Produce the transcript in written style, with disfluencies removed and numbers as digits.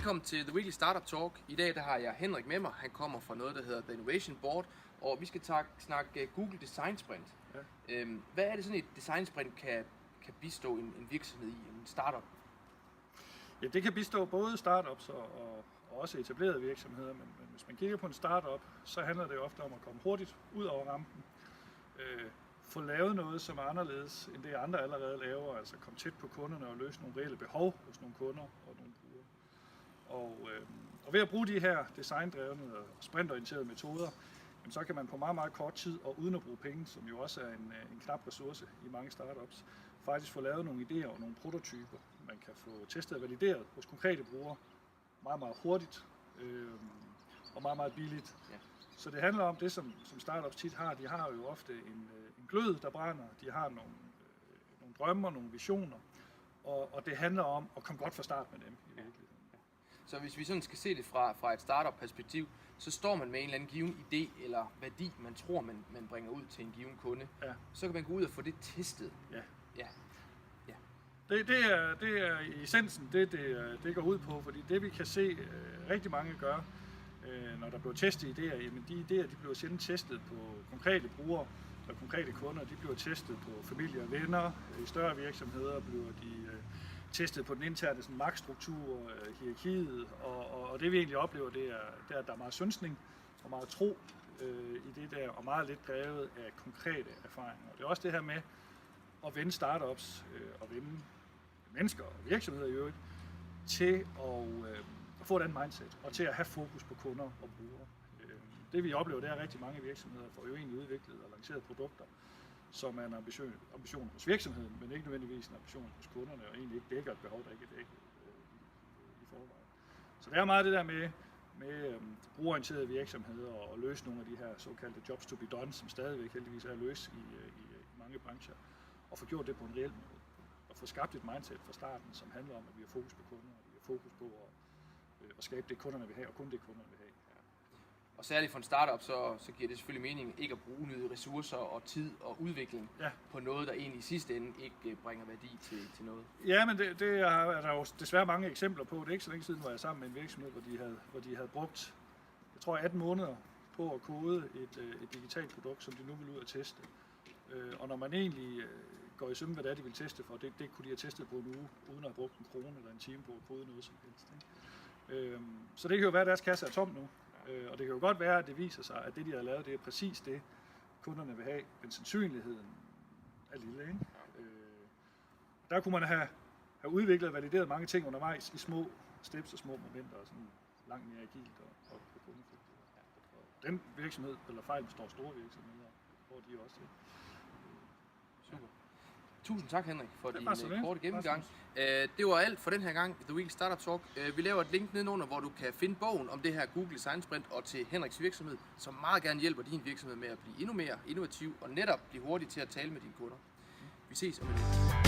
Velkommen til The Weekly Startup Talk. I dag der har jeg Henrik med mig. Han kommer fra noget, der hedder The Innovation Board, og vi skal snakke Google Design Sprint. Ja. Hvad er det sådan et design sprint kan bistå en virksomhed i, en startup? Ja, det kan bistå både startups og også etablerede virksomheder, men hvis man kigger på en startup, så handler det ofte om at komme hurtigt ud over rampen, få lavet noget, som er anderledes end det andre allerede laver, altså komme tæt på kunderne og løse nogle reelle behov hos nogle kunder og nogle brugere. Og ved at bruge de her designdrevne og sprintorienterede metoder, så kan man på meget, meget kort tid, og uden at bruge penge, som jo også er en knap ressource i mange startups, faktisk få lavet nogle idéer og nogle prototyper, man kan få testet og valideret hos konkrete brugere meget, meget hurtigt og meget, meget billigt. Ja. Så det handler om det, som startups tit har. De har jo ofte en glød, der brænder. De har nogle drømme og nogle visioner, og det handler om at komme godt fra start med dem i virkeligheden. Så hvis vi sådan skal se det fra et startup-perspektiv, så står man med en eller anden given idé eller værdi, man tror, man bringer ud til en given kunde. Ja. Så kan man gå ud og få det testet. Ja. Ja. Ja. Det er i essensen det går ud på, fordi det vi kan se rigtig mange gør, når der bliver testet idéer, jamen de idéer de bliver sjældent testet på konkrete brugere og konkrete kunder, de bliver testet på familie og venner. I større virksomheder bliver de testet på den interne sådan, magtstruktur, hierarkiet, og det vi egentlig oplever, det er, at der er meget synsning og meget tro i det der, og meget lidt drevet af konkrete erfaringer. Det er også det her med at vende startups og vende mennesker og virksomheder i øvrigt til at få den mindset, og til at have fokus på kunder og brugere. Det vi oplever, det er, at rigtig mange virksomheder får jo egentlig udviklet og lanceret produkter, som er en ambition hos virksomheden, men ikke nødvendigvis en ambition hos kunderne, og egentlig ikke dækker et behov, der ikke er dækket i forvejen. Så det er meget det der med brugerorienterede virksomheder og løse nogle af de her såkaldte jobs to be done, som stadigvæk heldigvis er at løse i mange brancher, og få gjort det på en reel måde. Og få skabt et mindset fra starten, som handler om, at vi har fokus på kunder, og vi har fokus på at skabe det, kunderne vil have, og kun det, kunderne vil have. Og særligt for en startup, så giver det selvfølgelig mening ikke at bruge nye ressourcer og tid og udvikling på noget, der egentlig i sidste ende ikke bringer værdi til noget. Ja, men det er der jo desværre mange eksempler på. Det er ikke så længe siden, hvor jeg sammen med en virksomhed, hvor de havde brugt, jeg tror 18 måneder på at kode et digitalt produkt, som de nu vil ud at teste. Og når man egentlig går i sømme, hvad det er, de vil teste for, det kunne de have testet på en uge, uden at have brugt en krone eller en time på at kode noget som helst. Ikke? Så det kan jo være, at deres kasse er tom nu. Og det kan jo godt være, at det viser sig, at det, de har lavet, det er præcis det, kunderne vil have, men sandsynligheden er lille. Ikke? Der kunne man have udviklet og valideret mange ting undervejs i små steps og små momenter, og sådan langt mere agilt og kundefrygtigt. Og den virksomhed, eller fejl, består store virksomheder, hvor de også. Super. Tusind tak, Henrik, for din korte gennemgang. Det var alt for den her gang i The Weekly Startup Talk. Vi laver et link nedenunder, hvor du kan finde bogen om det her Google Design Sprint og til Henriks virksomhed, som meget gerne hjælper din virksomhed med at blive endnu mere innovativ og netop blive hurtig til at tale med dine kunder. Vi ses om et